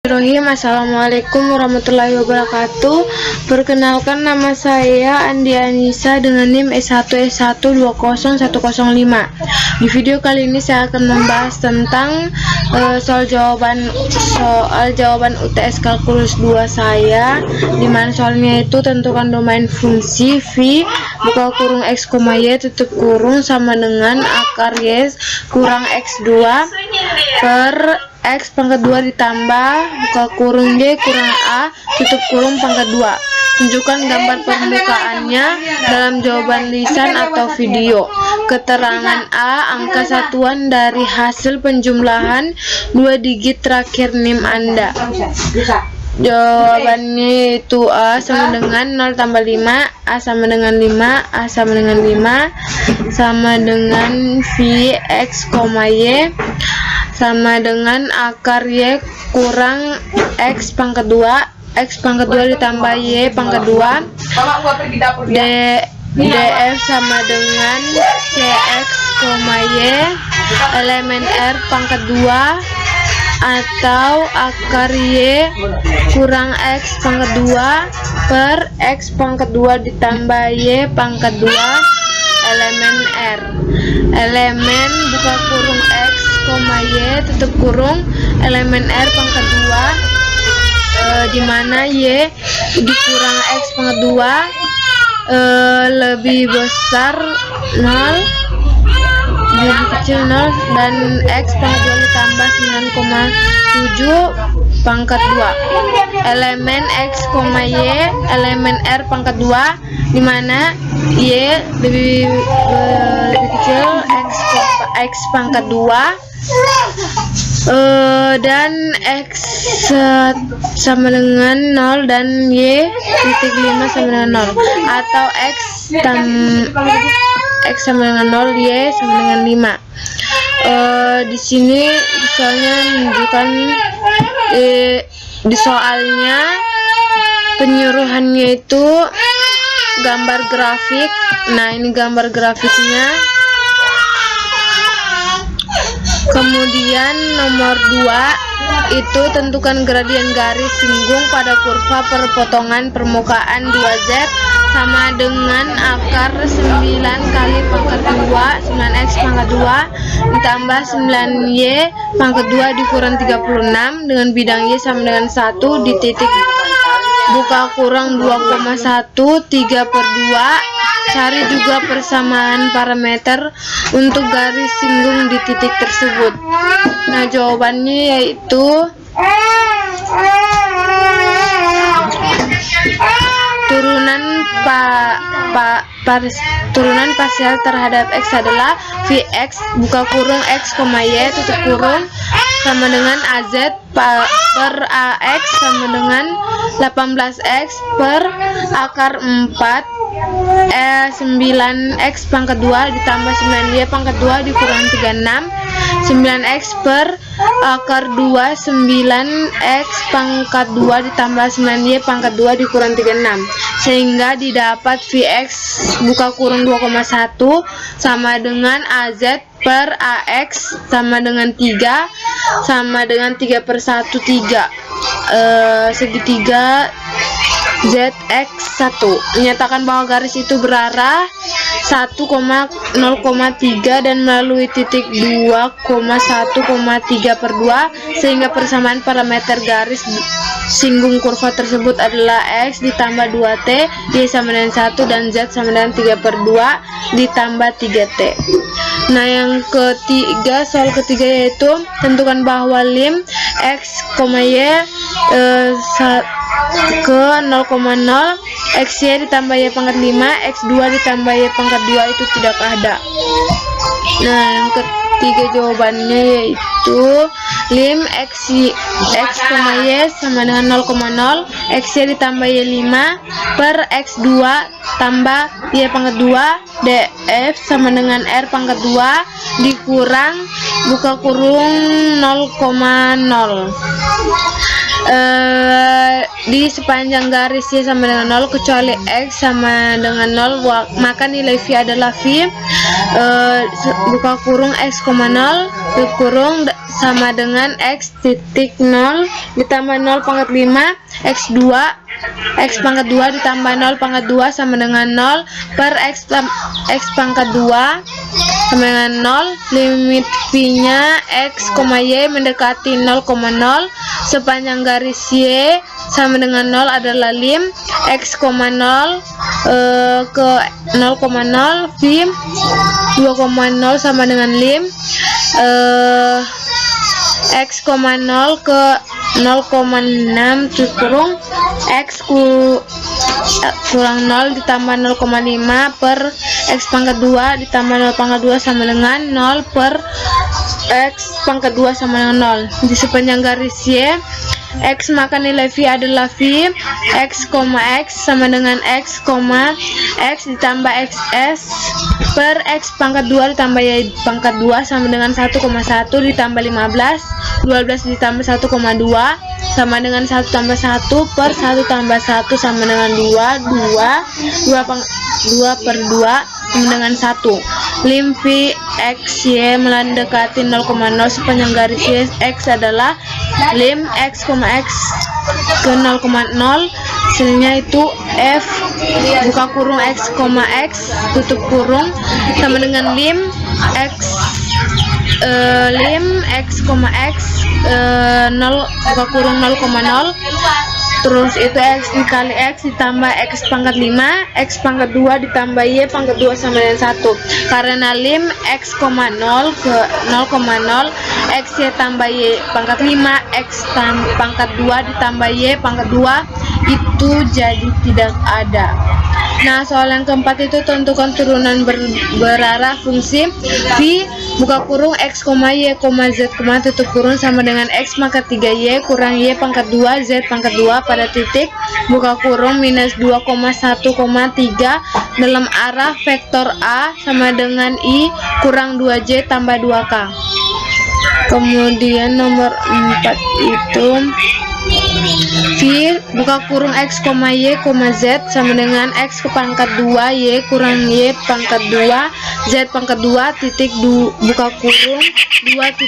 Bismillahirrahmanirrahim. Assalamualaikum warahmatullahi wabarakatuh. Perkenalkan, nama saya Andi Anissa dengan NIM S1S1201005. Di video kali ini saya akan membahas tentang soal jawaban UTS kalkulus 2 saya, dimana soalnya itu tentukan domain fungsi V buka kurung x, y tutup kurung sama dengan akar y kurang x2 per x pangkat 2 ditambah buka kurung y kurang a tutup kurung pangkat 2. Tunjukkan gambar permukaannya dalam jawaban lisan atau video. Keterangan A, angka satuan dari hasil penjumlahan 2 digit terakhir NIM Anda. Jawabannya itu A sama dengan 0 tambah 5, A sama dengan 5, A sama dengan 5, sama dengan V x, y sama dengan akar y kurang x pangkat 2, x pangkat 2 ditambah y pangkat 2, df sama dengan cx, y elemen r pangkat 2 atau akar y kurang x pangkat 2 per x pangkat 2 ditambah y pangkat 2 elemen r. Elemen buka kurung x, y tutup kurung elemen r pangkat 2, dimana y dikurang x pangkat 2 lebih besar 0, lebih kecil 0, dan x pangkat 2 ditambah 9,7 pangkat 2. Elemen x, y elemen r pangkat 2, dimana y lebih kecil x pangkat 2 dan x sama dengan 0 dan y titik 5 sama dengan 0, atau x sama dengan 0, y sama dengan 5. Di sini misalnya menunjukkan di soalnya penyuruhannya itu gambar grafik. Nah, ini gambar grafiknya. Kemudian nomor 2 itu tentukan gradien garis singgung pada kurva perpotongan permukaan 2z sama dengan akar 9 kali pangkat 2 9x pangkat 2 ditambah 9y pangkat 2 dikurang 36 dengan bidang y sama dengan 1 di titik buka kurang 2,1 3/2. Cari juga persamaan parameter untuk garis singgung di titik tersebut. Nah, jawabannya yaitu turunan parsial terhadap x adalah Vx buka kurung x, y tutup kurung sama dengan az per ax sama dengan 18x per akar 4 9x pangkat 2 ditambah 9y pangkat 2 dikurang 36 9x per akar 2 9x pangkat 2 ditambah 9y pangkat 2 dikurang 36, sehingga didapat Vx buka kurung 2,1 sama dengan az per ax sama dengan 3 sama dengan 3/1 3 segitiga zx1. Menyatakan bahwa garis itu berarah 1,0,3 dan melalui titik 2,1,3/2, sehingga persamaan parameter garis singgung kurva tersebut adalah x ditambah 2t, y sama dengan 1, dan z sama dengan 3/2 ditambah 3t. Nah, yang ketiga, soal ketiga yaitu tentukan bahwa lim x, y ke 0,0 xy ditambah y pangkat 5 x2 ditambah y pangkat 2 itu tidak ada. Nah, yang ketiga jawabannya yaitu lim x, y sama dengan 0,0 xy ditambah y 5 per x2 tambah y pangkat 2 df sama dengan r pangkat 2 dikurang buka kurung 0,0 di sepanjang garis Y sama dengan 0 kecuali X sama dengan 0, maka nilai V adalah V buka kurung X, 0 tutup kurung sama dengan X titik 0 ditambah 0 pangkat 5 X2 X pangkat 2 ditambah 0 pangkat 2 sama dengan 0 per X pangkat 2 sama dengan 0. Limit V-nya X, Y mendekati 0,0 sepanjang garis Y sama dengan 0 adalah lim X, 0 ke 0,0 V 2,0 sama dengan lim X, 0 ke 0,6 tutup kurung X kurang 0 ditambah 0,5 per X pangkat 2 ditambah 0 pangkat 2 sama dengan 0 per X pangkat 2 sama dengan 0. Di sepanjang garis Y X maka nilai V adalah V X, X sama dengan X, X ditambah XS per X pangkat 2 ditambah Y pangkat 2 sama dengan 1,1 ditambah 15 ditambah 1,2 sama dengan 1 tambah 1 per 1 tambah 1 sama dengan 2 per 2 sama dengan 1. Lim V X Y mendekati 0,0 sepanjang garis Y X adalah lim X, X ke 0,0 hasilnya itu F buka kurung X, X tutup kurung sama dengan lim X X, 0 buka kurung 0,0 terus itu X dikali X ditambah X pangkat 5 X pangkat 2 ditambah Y pangkat 2 sama dengan 1 karena lim X, 0 ke 0,0 X Y tambah Y pangkat 5 X pangkat 2 ditambah Y pangkat 2 itu jadi tidak ada. Nah, soal yang keempat itu tentukan turunan berarah fungsi V buka kurung X, Y, Z, tutup kurung sama dengan X maka 3Y kurang Y pangkat 2 Z pangkat 2 pada titik buka kurung minus 2,1,3 dalam arah vektor A sama dengan I kurang 2J tambah 2K. Kemudian nomor 4 itu V buka kurung X, Y, Z sama dengan X ke pangkat 2 Y kurang Y pangkat 2 Z pangkat 2 titik buka kurung 2.1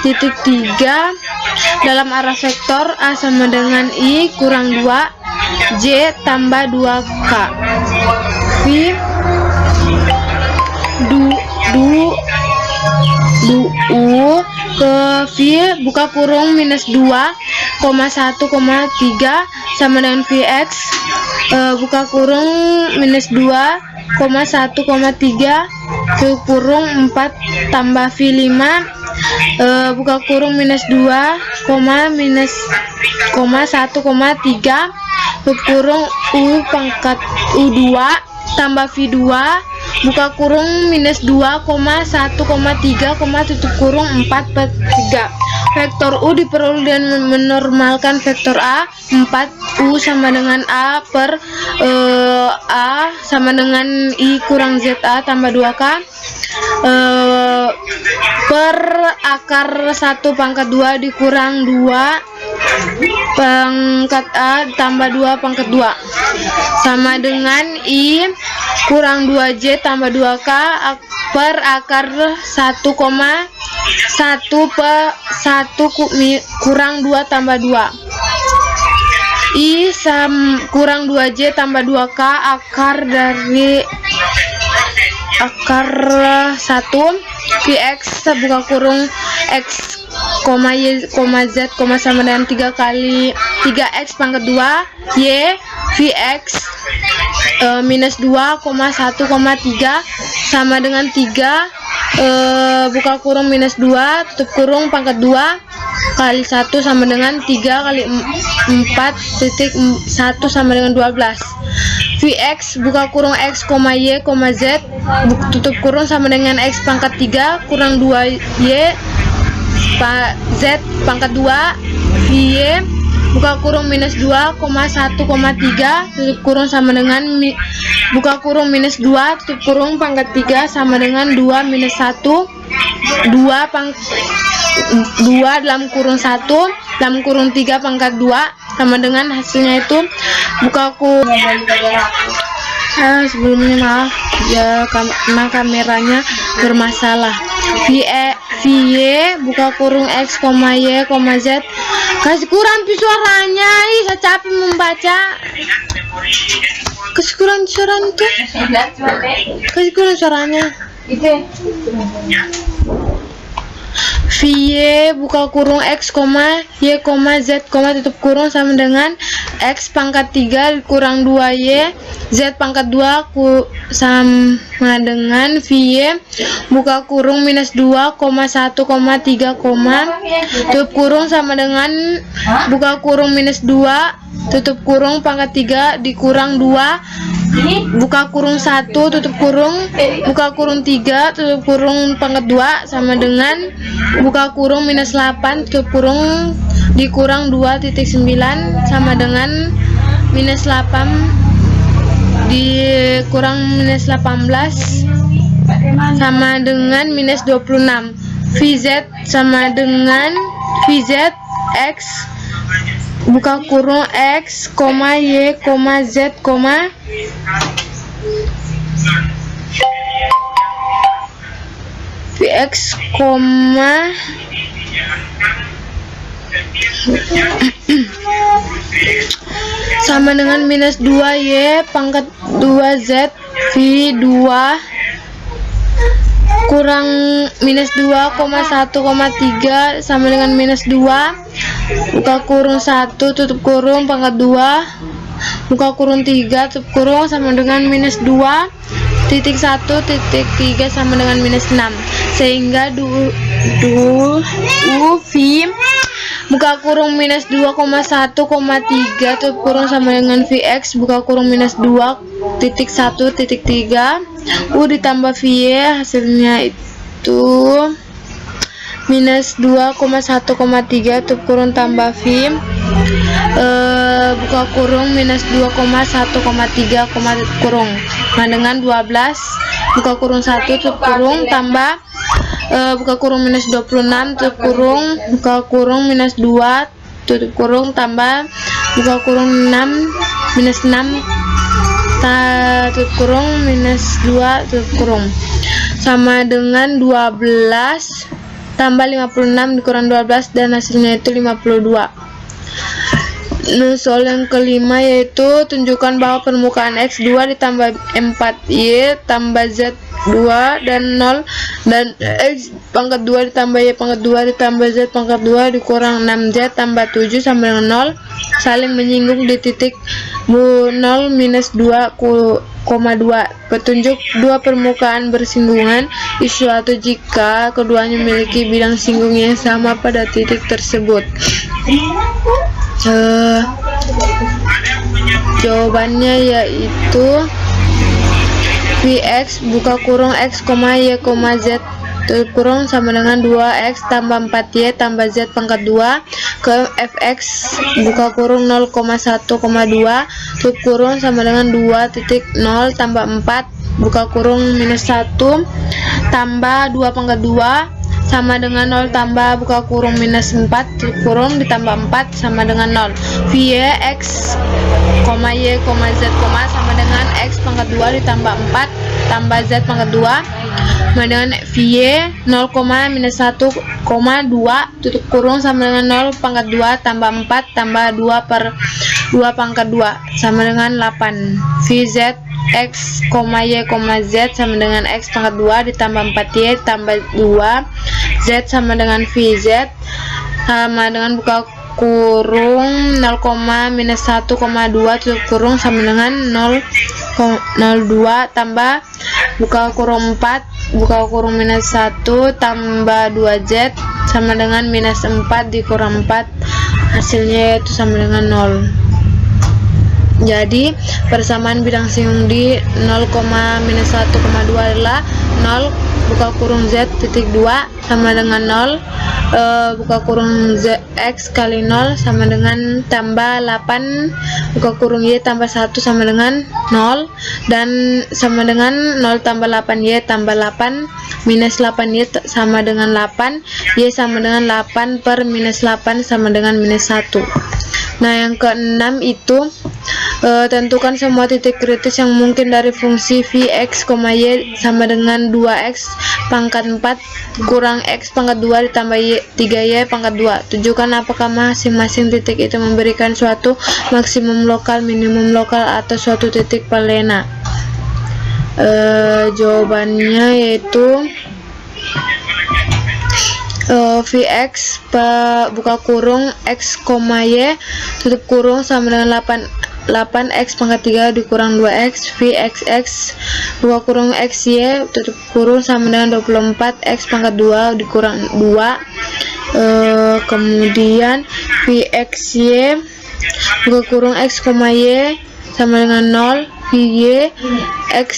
titik 3 dalam arah vektor A sama dengan I kurang 2 J tambah 2K. V ke V buka kurung minus 2,1,3 sama dengan Vx buka kurung minus 2,1,3 tutup kurung 4 tambah V5 buka kurung minus 2, minus 1,3 tutup kurung U pangkat U2 tambah V2 buka kurung minus 2,1,3, tutup kurung 4 per 3. Vektor U diperoleh dan menormalkan vektor A 4U sama dengan A per A sama dengan I kurang ZA tambah 2K per akar 1 pangkat 2 dikurang 2 pangkat A tambah 2 pangkat 2 sama dengan I kurang 2J tambah 2K per akar 1,1 per 1 kurang 2 tambah 2 I kurang 2J tambah 2K akar dari akar 1 Vx buka kurung X, Y, Z, sama dengan 3 kali 3X pangkat 2 Y Vx minus 2,1,3 sama dengan 3 buka kurung minus 2 tutup kurung pangkat 2 kali 1 sama dengan 3 kali 4 titik 1 sama dengan 12 Vx buka kurung X, Y, Z tutup kurung sama dengan X pangkat 3 kurang 2Y Z pangkat 2 Y buka kurung minus 2,1,3 tutup kurung sama dengan buka kurung minus 2 tutup kurung pangkat 3 sama dengan 2 minus 1 2 dalam kurung 1 dalam kurung 3 pangkat 2 sama dengan hasilnya itu buka kurung sebelumnya maaf ya karena kameranya bermasalah. VY buka kurung X, Y, Z. Kasih kurang suaranya, saya capek membaca. Kasih kurang suaranya tuh. Kasih kurang suaranya. VY buka kurung X, Y, Z, tutup kurung sama dengan X pangkat 3 kurang 2Y, Z pangkat 2 sama dengan VY buka kurung minus 2, 1, 3, tutup kurung sama dengan buka kurung minus 2, tutup kurung pangkat 3 dikurang 2, buka kurung 1, tutup kurung, buka kurung 3, tutup kurung pangkat 2 sama dengan buka kurung minus 8, tutup kurung dikurang 2.9 sama dengan minus 8 dikurang minus 18 sama dengan minus 26. VZ sama dengan VZ X buka kurung X, Y, Z, VX, sama dengan minus 2Y pangkat 2Z V2 kurang minus 2, 1,3 sama dengan minus 2 buka kurung 1, tutup kurung pangkat 2 buka kurung 3, tutup kurung sama dengan minus 2.1, titik 3 sama dengan minus 6 sehingga V buka kurung minus 2,1,3 tutup kurung sama dengan VX buka kurung minus 2.1.3 ditambah VY hasilnya itu minus 2,1,3 tutup kurung tambah V buka kurung minus 2,1,3 kurung sama dengan 12 buka kurung 1 tutup kurung tambah buka kurung minus 26 tutup kurung buka kurung minus 2 tutup kurung tambah buka kurung 6 minus 6 tutup kurung minus 2 tutup kurung sama dengan 12 tambah 56 dikurang 12 dan hasilnya itu 52. Soal yang kelima yaitu tunjukkan bahwa permukaan X2 ditambah 4Y tambah Z2 dan 0 dan X pangkat 2 ditambah Y pangkat 2 ditambah Z pangkat 2 dikurang 6Z tambah 7 sama dengan 0 saling menyinggung di titik 0 minus 2,2. Petunjuk dua permukaan bersinggungan di suatu jika keduanya memiliki bidang singgung yang sama pada titik tersebut. Jawabannya yaitu Vx buka kurung X, Y, Z tutup kurung sama dengan 2X tambah 4Y tambah Z pangkat 2 ke Fx buka kurung 0,1,2 tutup kurung sama dengan 2.0 tambah 4 buka kurung minus 1 tambah 2 pangkat 2 sama dengan 0 tambah buka kurung minus 4 tutup kurung ditambah 4 sama dengan 0. Vy X, Y, Z, sama dengan X pangkat 2 ditambah 4 tambah Z pangkat 2 sama dengan Vy 0, minus 1,2 tutup kurung sama dengan 0 pangkat 2 tambah 4 tambah 2 per 2 pangkat 2 sama dengan 8. Vz X, Y, Z sama dengan X pangkat 2 ditambah 4Y tambah 2 Z sama dengan VZ sama dengan buka kurung 0, minus 1,2 tutup kurung sama dengan 0,02 tambah buka kurung 4 buka kurung minus 1 tambah 2Z sama dengan minus 4 dikurang 4 hasilnya itu sama dengan 0. Jadi persamaan bidang singgung di 0, minus 1,2 adalah 0, buka kurung Z titik 2 sama dengan 0, buka kurung Z X kali 0 sama dengan tambah 8, buka kurung Y tambah 1 sama dengan 0, dan sama dengan 0 tambah 8Y tambah 8 minus 8Y sama dengan 8, Y sama dengan 8 per minus 8 sama dengan minus 1. Nah, yang keenam itu tentukan semua titik kritis yang mungkin dari fungsi Vx, Y sama dengan 2x pangkat 4 kurang x pangkat 2 ditambah 3y pangkat 2. Tunjukkan apakah masing-masing titik itu memberikan suatu maksimum lokal, minimum lokal, atau suatu titik plana. Jawabannya yaitu Vx buka kurung x, y tutup kurung sama dengan 8x pangkat 3 dikurang 2x, Vxx buka kurung xy tutup kurung sama dengan 24x pangkat 2 dikurang 2. Kemudian Vxy buka kurung x, y sama dengan 0, Vy x,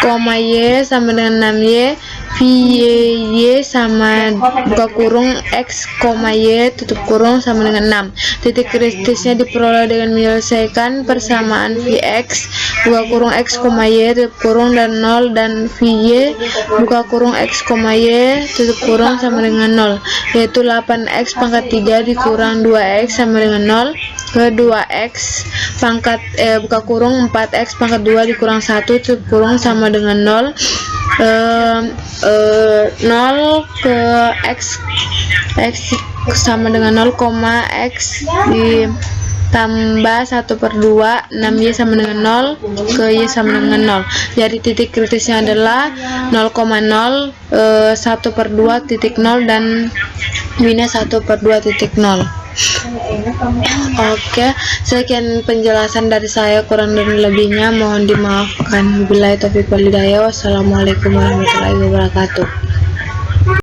y sama dengan 6y, Vy sama buka kurung x, y tutup kurung sama dengan 6. Titik kritisnya diperoleh dengan menyelesaikan persamaan Vx buka kurung x, y tutup kurung dan 0 dan Vy buka kurung x, y tutup kurung sama dengan 0, yaitu 8x pangkat 3 dikurang 2x sama dengan 0 ke 2x pangkat buka kurung 4x pangkat 2 dikurang 1 tutup kurung sama dengan 0, 0 ke x sama dengan 0, x ditambah 1/2 6y sama dengan 0 ke y sama dengan 0. Jadi titik kritisnya adalah 0,0, 1/2 titik 0 dan minus 1/2 titik 0. Oke, sekian penjelasan dari saya, kurang dan lebihnya mohon dimaafkan. Wabillahi taufiq wal hidayah. Wassalamualaikum warahmatullahi wabarakatuh.